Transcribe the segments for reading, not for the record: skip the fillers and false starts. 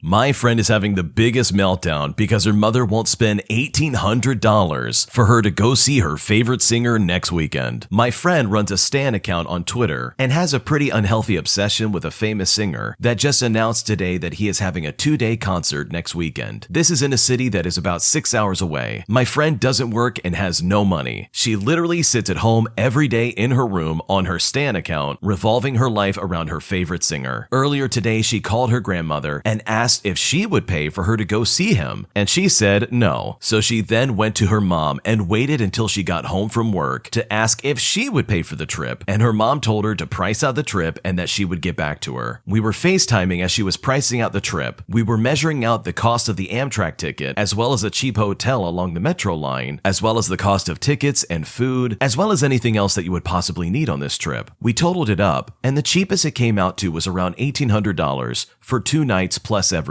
My friend is having the biggest meltdown because her mother won't spend $1,800 for her to go see her favorite singer next weekend. My friend runs a stan account on Twitter and has a pretty unhealthy obsession with a famous singer that just announced today that he is having a 2-day concert next weekend. This is in a city that is about 6 hours away. My friend doesn't work and has no money. She literally sits at home every day in her room on her stan account, revolving her life around her favorite singer. Earlier today, she called her grandmother and asked if she would pay for her to go see him, and she said no. So she then went to her mom and waited until she got home from work to ask if she would pay for the trip, and her mom told her to price out the trip and that she would get back to her. We were FaceTiming as she was pricing out the trip. We were measuring out the cost of the Amtrak ticket, as well as a cheap hotel along the metro line, as well as the cost of tickets and food, as well as anything else that you would possibly need on this trip. We totaled it up, and the cheapest it came out to was around $1,800 for 2 nights plus everything.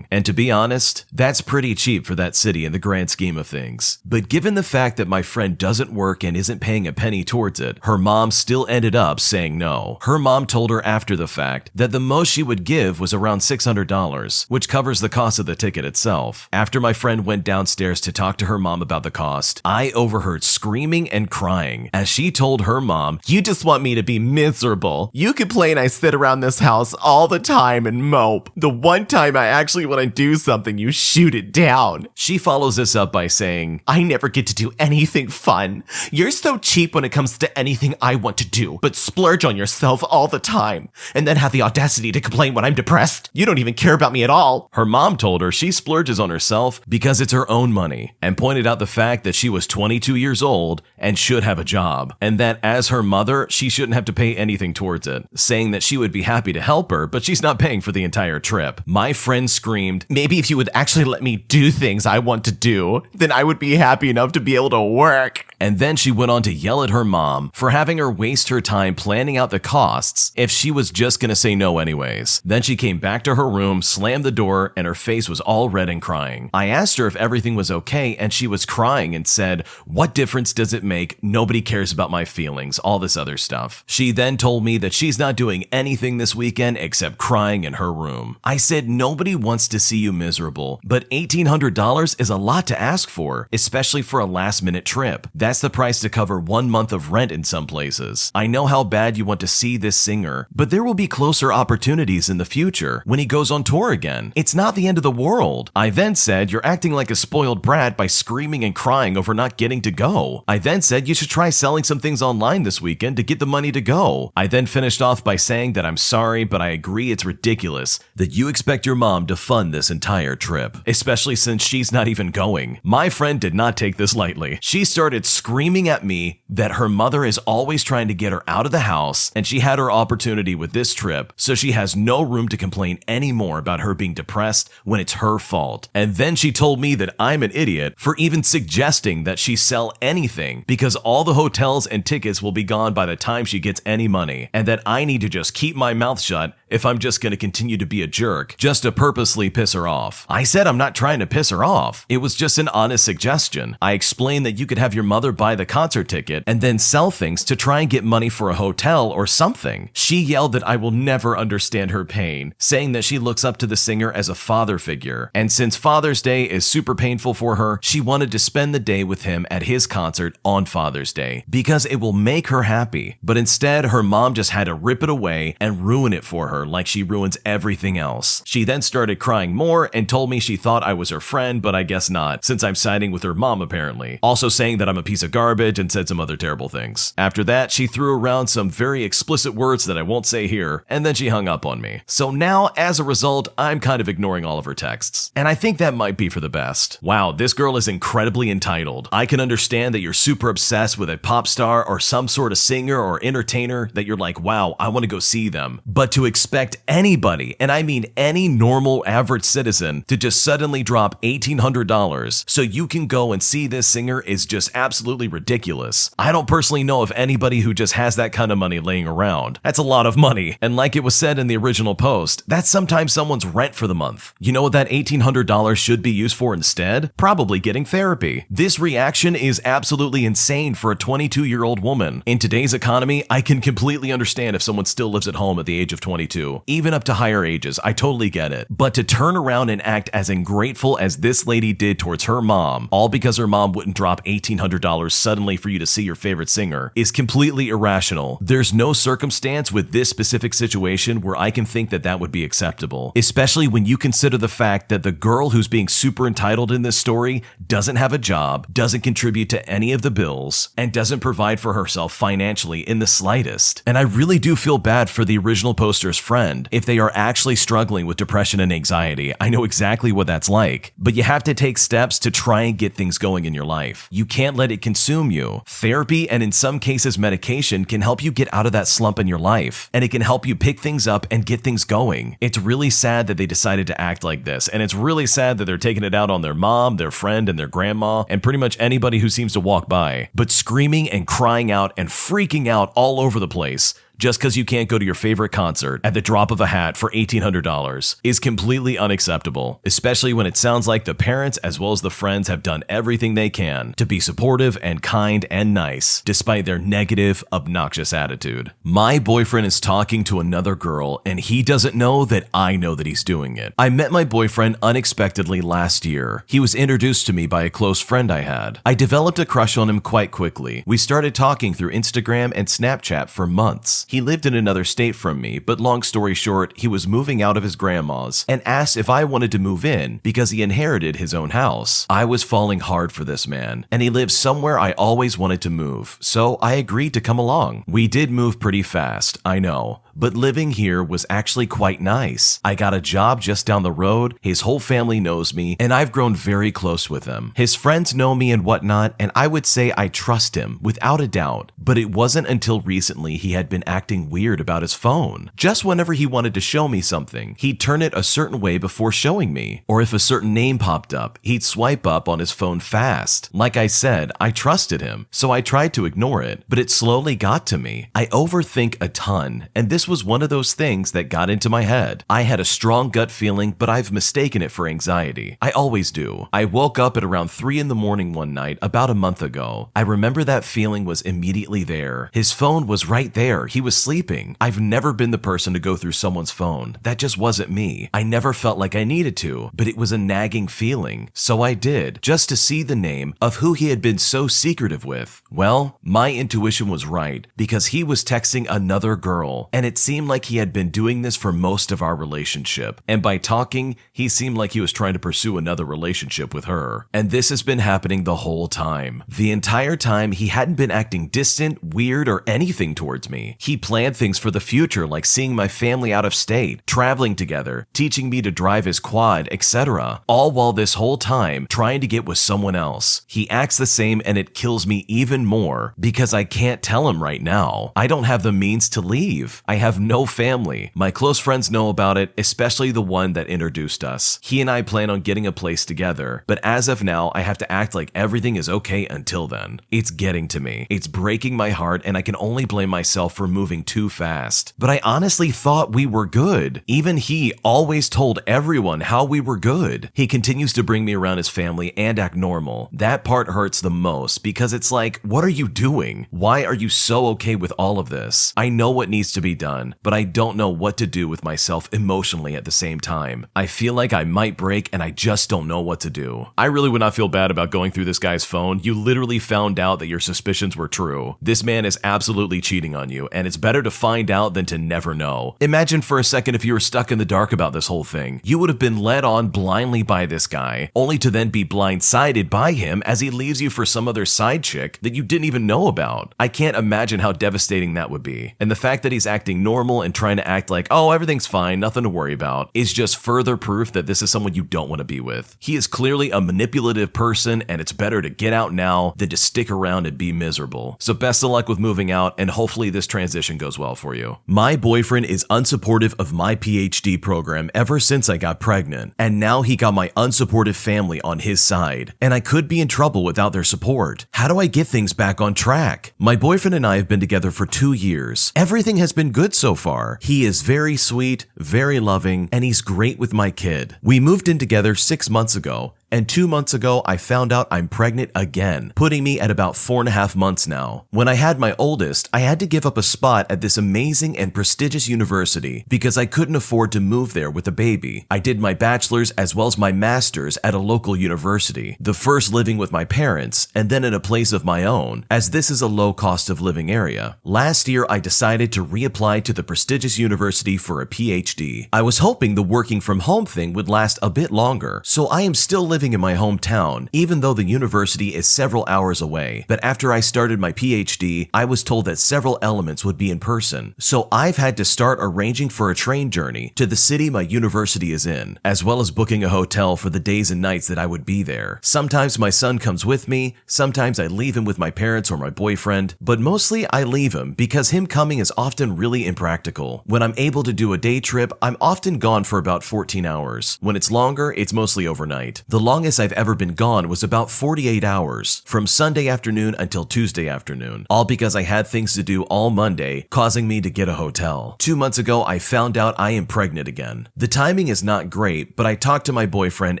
And to be honest, that's pretty cheap for that city in the grand scheme of things. But given the fact that my friend doesn't work and isn't paying a penny towards it, her mom still ended up saying no. Her mom told her after the fact that the most she would give was around $600, which covers the cost of the ticket itself. After my friend went downstairs to talk to her mom about the cost, I overheard screaming and crying as she told her mom, "You just want me to be miserable. You complain I sit around this house all the time and mope. The one time I actually want to do something, you shoot it down." She follows this up by saying, "I never get to do anything fun. You're so cheap when it comes to anything I want to do, but splurge on yourself all the time, and then have the audacity to complain when I'm depressed. You don't even care about me at all." Her mom told her she splurges on herself because it's her own money, and pointed out the fact that she was 22 years old and should have a job, and that as her mother, she shouldn't have to pay anything towards it, saying that she would be happy to help her, but she's not paying for the entire trip. My friend screamed, "Maybe if you would actually let me do things I want to do, then I would be happy enough to be able to work." And then she went on to yell at her mom for having her waste her time planning out the costs if she was just gonna say no anyways. Then she came back to her room, slammed the door, and her face was all red and crying. I asked her if everything was okay, and she was crying and said, "What difference does it make? Nobody cares about my feelings," all this other stuff. She then told me that she's not doing anything this weekend except crying in her room. I said, "Nobody wants to see you miserable, but $1,800 is a lot to ask for, especially for a last-minute trip. That's the price to cover 1 month of rent in some places. I know how bad you want to see this singer, but there will be closer opportunities in the future when he goes on tour again. It's not the end of the world." I then said, "You're acting like a spoiled brat by screaming and crying over not getting to go." I then said, "You should try selling some things online this weekend to get the money to go." I then finished off by saying that I'm sorry, but I agree it's ridiculous that you expect your mom to fund this entire trip, especially since she's not even going. My friend did not take this lightly. She started screaming at me that her mother is always trying to get her out of the house, and she had her opportunity with this trip, so she has no room to complain anymore about her being depressed when it's her fault. And then she told me that I'm an idiot for even suggesting that she sell anything because all the hotels and tickets will be gone by the time she gets any money, and that I need to just keep my mouth shut if I'm just going to continue to be a jerk, just to purposely piss her off. I said I'm not trying to piss her off. It was just an honest suggestion. I explained that you could have your mother buy the concert ticket and then sell things to try and get money for a hotel or something. She yelled that I will never understand her pain, saying that she looks up to the singer as a father figure. And since Father's Day is super painful for her, she wanted to spend the day with him at his concert on Father's Day because it will make her happy. But instead, her mom just had to rip it away and ruin it for her like she ruins everything else. She then started crying more and told me she thought I was her friend, but I guess not, since I'm siding with her mom apparently. Also saying that I'm a piece of garbage and said some other terrible things. After that, she threw around some very explicit words that I won't say here, and then she hung up on me. So now, as a result, I'm kind of ignoring all of her texts. And I think that might be for the best. Wow, this girl is incredibly entitled. I can understand that you're super obsessed with a pop star or some sort of singer or entertainer that you're like, wow, I want to go see them. But to expect anybody, and I mean any normal average citizen, to just suddenly drop $1,800 so you can go and see this singer is just absolutely ridiculous. I don't personally know of anybody who just has that kind of money laying around. That's a lot of money. And like it was said in the original post, that's sometimes someone's rent for the month. You know what that $1,800 should be used for instead? Probably getting therapy. This reaction is absolutely insane for a 22-year-old woman. In today's economy, I can completely understand if someone still lives at home at the age of 22. to, even up to higher ages. I totally get it. But to turn around and act as ungrateful as this lady did towards her mom, all because her mom wouldn't drop $1,800 suddenly for you to see your favorite singer, is completely irrational. There's no circumstance with this specific situation where I can think that that would be acceptable, especially when you consider the fact that the girl who's being super entitled in this story doesn't have a job, doesn't contribute to any of the bills, and doesn't provide for herself financially in the slightest. And I really do feel bad for the original poster's friend if they are actually struggling with depression and anxiety. I know exactly what that's like, but you have to take steps to try and get things going in your life. You can't let it consume you. Therapy, and in some cases medication, can help you get out of that slump in your life, and it can help you pick things up and get things going. It's really sad that they decided to act like this, and it's really sad that they're taking it out on their mom, their friend, and their grandma, and pretty much anybody who seems to walk by, but screaming and crying out and freaking out all over the place just because you can't go to your favorite concert at the drop of a hat for $1,800 is completely unacceptable, especially when it sounds like the parents as well as the friends have done everything they can to be supportive and kind and nice, despite their negative, obnoxious attitude. My boyfriend is talking to another girl, and he doesn't know that I know that he's doing it. I met my boyfriend unexpectedly last year. He was introduced to me by a close friend I had. I developed a crush on him quite quickly. We started talking through Instagram and Snapchat for months. He lived in another state from me, but long story short, he was moving out of his grandma's and asked if I wanted to move in because he inherited his own house. I was falling hard for this man, and he lived somewhere I always wanted to move, so I agreed to come along. We did move pretty fast, I know, but living here was actually quite nice. I got a job just down the road, his whole family knows me, and I've grown very close with him. His friends know me and whatnot, and I would say I trust him, without a doubt, but it wasn't until recently he had been acting weird about his phone. Just whenever he wanted to show me something, he'd turn it a certain way before showing me, or if a certain name popped up, he'd swipe up on his phone fast. Like I said, I trusted him, so I tried to ignore it, but it slowly got to me. I overthink a ton, and this was one of those things that got into my head. I had a strong gut feeling, but I've mistaken it for anxiety. I always do. I woke up at around 3 in the morning one night about a month ago. I remember that feeling was immediately there. His phone was right there. He was sleeping. I've never been the person to go through someone's phone. That just wasn't me. I never felt like I needed to, but it was a nagging feeling. So I did, just to see the name of who he had been so secretive with. Well, my intuition was right, because he was texting another girl, and it seemed like he had been doing this for most of our relationship. And by talking, he seemed like he was trying to pursue another relationship with her. And this has been happening the whole time. The entire time, he hadn't been acting distant, weird, or anything towards me. He planned things for the future, like seeing my family out of state, traveling together, teaching me to drive his quad, etc. All while this whole time trying to get with someone else. He acts the same, and it kills me even more because I can't tell him right now. I don't have the means to leave. I have no family. My close friends know about it, especially the one that introduced us. He and I plan on getting a place together, but as of now, I have to act like everything is okay until then. It's getting to me. It's breaking my heart, and I can only blame myself for moving too fast. But I honestly thought we were good. Even he always told everyone how we were good. He continues to bring me around his family and act normal. That part hurts the most because it's like, what are you doing? Why are you so okay with all of this? I know what needs to be done, but I don't know what to do with myself emotionally at the same time. I feel like I might break, and I just don't know what to do. I really would not feel bad about going through this guy's phone. You literally found out that your suspicions were true. This man is absolutely cheating on you, and it's better to find out than to never know. Imagine for a second if you were stuck in the dark about this whole thing. You would have been led on blindly by this guy, only to then be blindsided by him as he leaves you for some other side chick that you didn't even know about. I can't imagine how devastating that would be. And the fact that he's acting normal and trying to act like, oh, everything's fine, nothing to worry about, is just further proof that this is someone you don't want to be with. He is clearly a manipulative person, and it's better to get out now than to stick around and be miserable. So best of luck with moving out, and hopefully this transition goes well for you. My boyfriend is unsupportive of my PhD program ever since I got pregnant, and now he got my unsupportive family on his side, and I could be in trouble without their support. How do I get things back on track? My boyfriend and I have been together for 2 years. Everything has been good so far. He is very sweet, very loving, and he's great with my kid. We moved in together 6 months ago, And 2 months ago, I found out I'm pregnant again, putting me at about 4.5 months now. When I had my oldest, I had to give up a spot at this amazing and prestigious university because I couldn't afford to move there with a baby. I did my bachelor's as well as my master's at a local university, the first living with my parents and then in a place of my own, as this is a low cost of living area. Last year, I decided to reapply to the prestigious university for a PhD. I was hoping the working from home thing would last a bit longer, so I am still living in my hometown, even though the university is several hours away. But after I started my PhD, I was told that several elements would be in person, so I've had to start arranging for a train journey to the city my university is in, as well as booking a hotel for the days and nights that I would be there. Sometimes my son comes with me, sometimes I leave him with my parents or my boyfriend, but mostly I leave him because him coming is often really impractical. When I'm able to do a day trip, I'm often gone for about 14 hours. When it's longer, it's mostly overnight. The longest I've ever been gone was about 48 hours, from Sunday afternoon until Tuesday afternoon, all because I had things to do all Monday, causing me to get a hotel. 2 months ago, I found out I am pregnant again. The timing is not great, but I talked to my boyfriend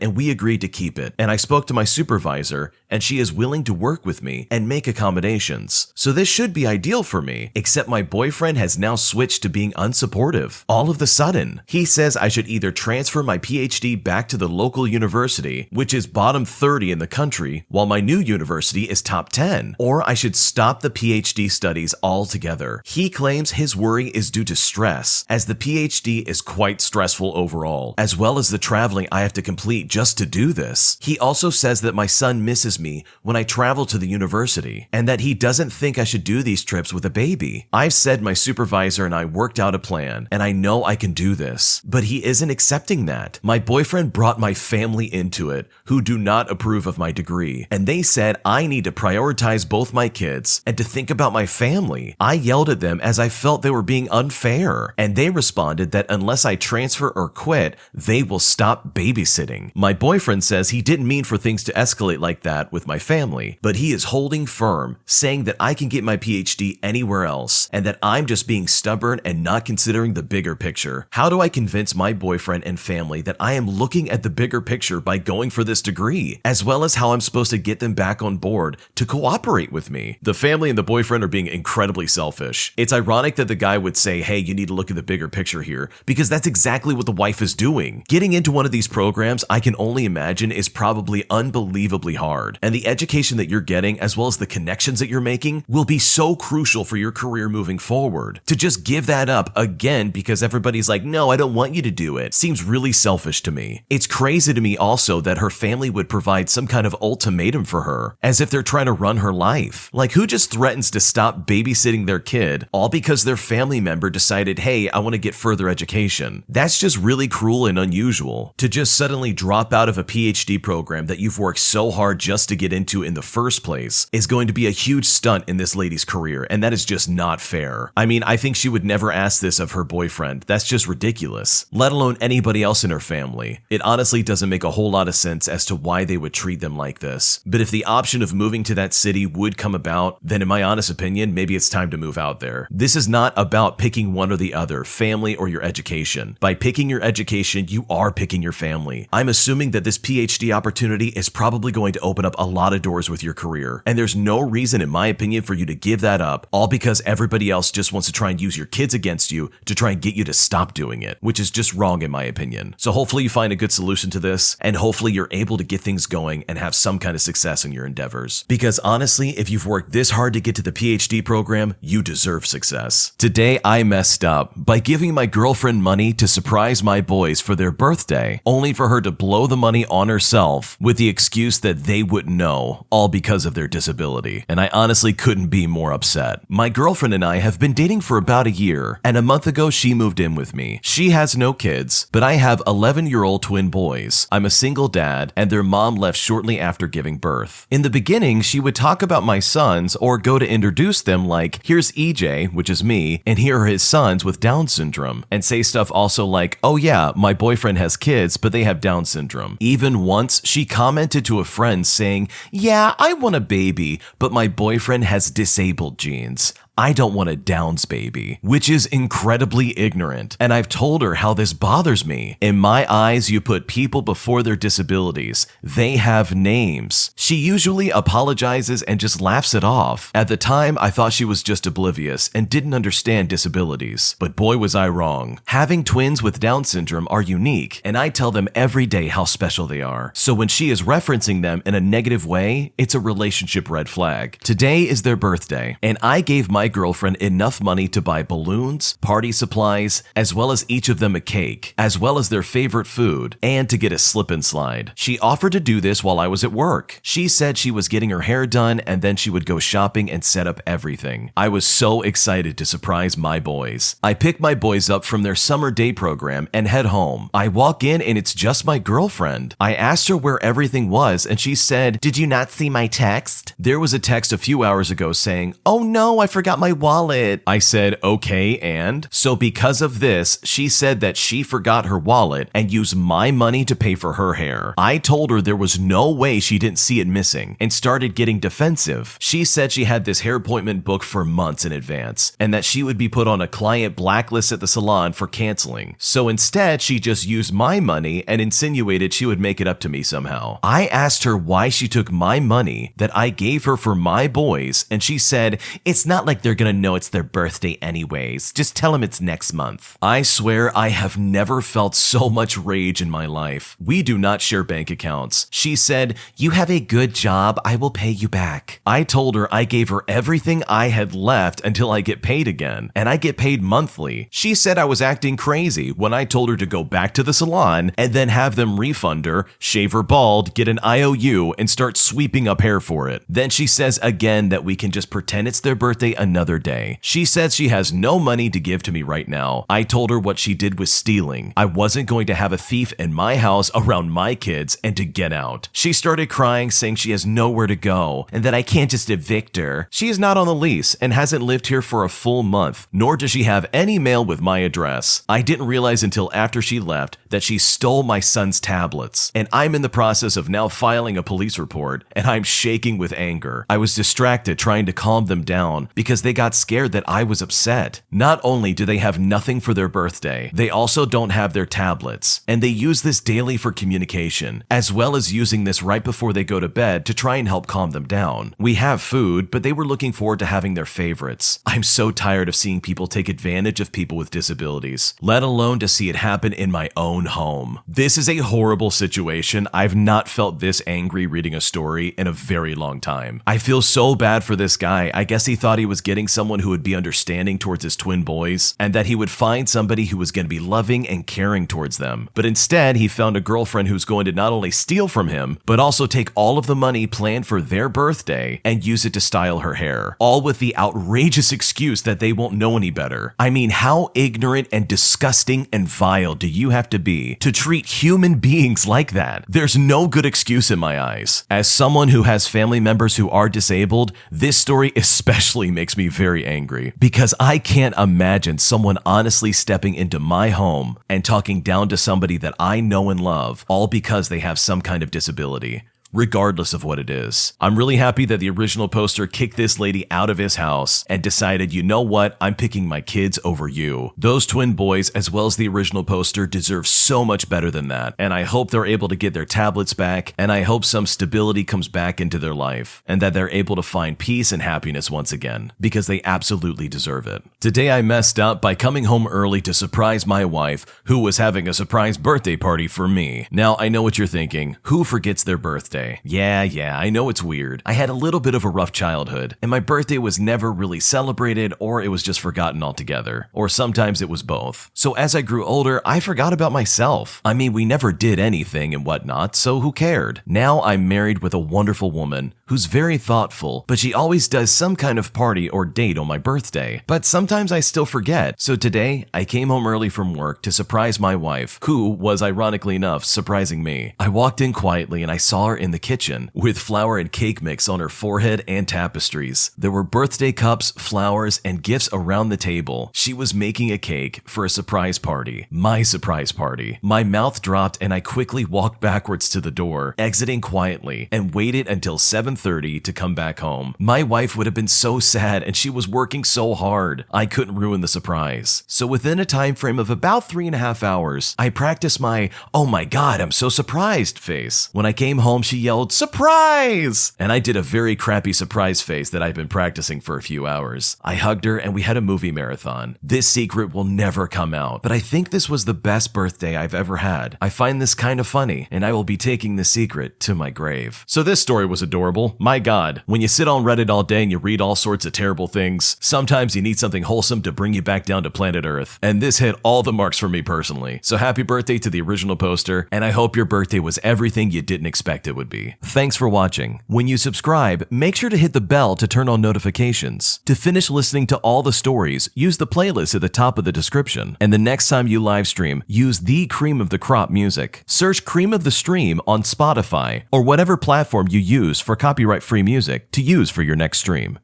and we agreed to keep it, and I spoke to my supervisor, and she is willing to work with me and make accommodations. So this should be ideal for me, except my boyfriend has now switched to being unsupportive. All of the sudden, he says I should either transfer my PhD back to the local university, which is bottom 30 in the country, while my new university is top 10, or I should stop the PhD studies altogether. He claims his worry is due to stress, as the PhD is quite stressful overall, as well as the traveling I have to complete just to do this. He also says that my son misses me when I travel to the university, and that he doesn't think I should do these trips with a baby. I've said my supervisor and I worked out a plan, and I know I can do this, but he isn't accepting that. My boyfriend brought my family into it, who do not approve of my degree, and they said I need to prioritize both my kids and to think about my family. I yelled at them as I felt they were being unfair, and they responded that unless I transfer or quit, they will stop babysitting. My boyfriend says he didn't mean for things to escalate like that with my family, but he is holding firm, saying that I can get my PhD anywhere else, and that I'm just being stubborn and not considering the bigger picture. How do I convince my boyfriend and family that I am looking at the bigger picture by going for this degree, as well as how I'm supposed to get them back on board to cooperate with me? The family and the boyfriend are being incredibly selfish. It's ironic that the guy would say, hey, you need to look at the bigger picture here, because that's exactly what the wife is doing. Getting into one of these programs, I can only imagine, is probably unbelievably hard, and the education that you're getting, as well as the connections that you're making, will be so crucial for your career moving forward. To just give that up again because everybody's like, no, I don't want you to do it, seems really selfish to me. It's crazy to me also that her family would provide some kind of ultimatum for her, as if they're trying to run her life. Like, who just threatens to stop babysitting their kid all because their family member decided, hey, I want to get further education? That's just really cruel and unusual. To just suddenly drop out of a PhD program that you've worked so hard just to get into in the first place is going to be a huge stunt in this lady's career, and that is just not fair. I mean, I think she would never ask this of her boyfriend. That's just ridiculous, let alone anybody else in her family. It honestly doesn't make a whole lot of sense as to why they would treat them like this. But if the option of moving to that city would come about, then in my honest opinion, maybe it's time to move out there. This is not about picking one or the other, family or your education. By picking your education, you are picking your family. I'm assuming that this PhD opportunity is probably going to open up a lot of doors with your career, and there's no reason, in my opinion, for you to give that up, all because everybody else just wants to try and use your kids against you to try and get you to stop doing it, which is just wrong in my opinion. So hopefully you find a good solution to this, and hopefully you're able to get things going and have some kind of success in your endeavors. Because honestly, if you've worked this hard to get to the PhD program, you deserve success. Today, I messed up by giving my girlfriend money to surprise my boys for their birthday, only for her to blow the money on herself with the excuse that they wouldn't know, all because of their disability. And I honestly couldn't be more upset. My girlfriend and I have been dating for about a year, and a month ago she moved in with me. She has no kids, but I have 11-year-old twin boys. I'm a single dad, and their mom left shortly after giving birth. In the beginning, she would talk about my sons or go to introduce them like, here's EJ, which is me, and here are his sons with Down syndrome, and say stuff also like, oh yeah, my boyfriend has kids, but they have Down syndrome. Even once, she commented to a friend saying, yeah, I want a baby, but my boyfriend has disabled genes. I don't want a Downs baby, which is incredibly ignorant. And I've told her how this bothers me. In my eyes, you put people before their disabilities. They have names. She usually apologizes and just laughs it off. At the time, I thought she was just oblivious and didn't understand disabilities. But boy, was I wrong. Having twins with Down syndrome are unique, and I tell them every day how special they are. So when she is referencing them in a negative way, it's a relationship red flag. Today is their birthday, and I gave my girlfriend enough money to buy balloons, party supplies, as well as each of them a cake, as well as their favorite food, and to get a slip and slide. She offered to do this while I was at work. She said she was getting her hair done and then she would go shopping and set up everything. I was so excited to surprise my boys. I pick my boys up from their summer day program and head home. I walk in and it's just my girlfriend. I asked her where everything was and she said, "Did you not see my text?" There was a text a few hours ago saying, "Oh no, I forgot my wallet." I said, "Okay, and?" So because of this, she said that she forgot her wallet and used my money to pay for her hair. I told her there was no way she didn't see it missing and started getting defensive. She said she had this hair appointment booked for months in advance and that she would be put on a client blacklist at the salon for canceling. So instead, she just used my money and insinuated she would make it up to me somehow. I asked her why she took my money that I gave her for my boys, and she said, "It's not like they're gonna know it's their birthday anyways. Just tell them it's next month." I swear I have never felt so much rage in my life. We do not share bank accounts. She said, "You have a good job. I will pay you back." I told her I gave her everything I had left until I get paid again, and I get paid monthly. She said I was acting crazy when I told her to go back to the salon and then have them refund her, shave her bald, get an IOU, and start sweeping up hair for it. Then she says again that we can just pretend it's their birthday another day. She says she has no money to give to me right now. I told her what she did was stealing. I wasn't going to have a thief in my house around my kids and to get out. She started crying, saying she has nowhere to go and that I can't just evict her. She is not on the lease and hasn't lived here for a full month, nor does she have any mail with my address. I didn't realize until after she left that she stole my son's tablets, and I'm in the process of now filing a police report, and I'm shaking with anger. I was distracted trying to calm them down because they got scared that I was upset. Not only do they have nothing for their birthday, they also don't have their tablets, and they use this daily for communication, as well as using this right before they go to bed to try and help calm them down. We have food, but they were looking forward to having their favorites. I'm so tired of seeing people take advantage of people with disabilities, let alone to see it happen in my own home. This is a horrible situation. I've not felt this angry reading a story in a very long time. I feel so bad for this guy. I guess he thought he was getting someone who would be understanding towards his twin boys, and that he would find somebody who was going to be loving and caring towards them. But instead, he found a girlfriend who's going to not only steal from him, but also take all of the money planned for their birthday and use it to style her hair, all with the outrageous excuse that they won't know any better. I mean, how ignorant and disgusting and vile do you have to be to treat human beings like that? There's no good excuse in my eyes. As someone who has family members who are disabled, this story especially makes me very angry because I can't imagine someone honestly stepping into my home and talking down to somebody that I know and love, all because they have some kind of disability, regardless of what it is. I'm really happy that the original poster kicked this lady out of his house and decided, you know what, I'm picking my kids over you. Those twin boys, as well as the original poster, deserve so much better than that, and I hope they're able to get their tablets back, and I hope some stability comes back into their life, and that they're able to find peace and happiness once again, because they absolutely deserve it. Today I messed up by coming home early to surprise my wife, who was having a surprise birthday party for me. Now, I know what you're thinking. Who forgets their birthday? Yeah, I know it's weird. I had a little bit of a rough childhood, and my birthday was never really celebrated, or it was just forgotten altogether. Or sometimes it was both. So as I grew older, I forgot about myself. I mean, we never did anything and whatnot, so who cared? Now I'm married with a wonderful woman who's very thoughtful, but she always does some kind of party or date on my birthday. But sometimes I still forget. So today, I came home early from work to surprise my wife, who was, ironically enough, surprising me. I walked in quietly and I saw her in the kitchen with flour and cake mix on her forehead and tapestries. There were birthday cups, flowers, and gifts around the table. She was making a cake for a surprise party. My surprise party. My mouth dropped and I quickly walked backwards to the door, exiting quietly, and waited until 7:30 to come back home. My wife would have been so sad and she was working so hard. I couldn't ruin the surprise. So within a time frame of about 3.5 hours, I practiced my, "Oh my God, I'm so surprised" face. When I came home, she yelled, "Surprise!" And I did a very crappy surprise face that I'd been practicing for a few hours. I hugged her and we had a movie marathon. This secret will never come out, but I think this was the best birthday I've ever had. I find this kind of funny, and I will be taking this secret to my grave. So this story was adorable. My God, when you sit on Reddit all day and you read all sorts of terrible things, sometimes you need something wholesome to bring you back down to planet Earth. And this hit all the marks for me personally. So happy birthday to the original poster, and I hope your birthday was everything you didn't expect it would be. Thanks for watching. When you subscribe, make sure to hit the bell to turn on notifications. To finish listening to all the stories, use the playlist at the top of the description. And the next time you live stream, use the Cream of the Crop music. Search Cream of the Stream on Spotify or whatever platform you use for copyright-free music to use for your next stream.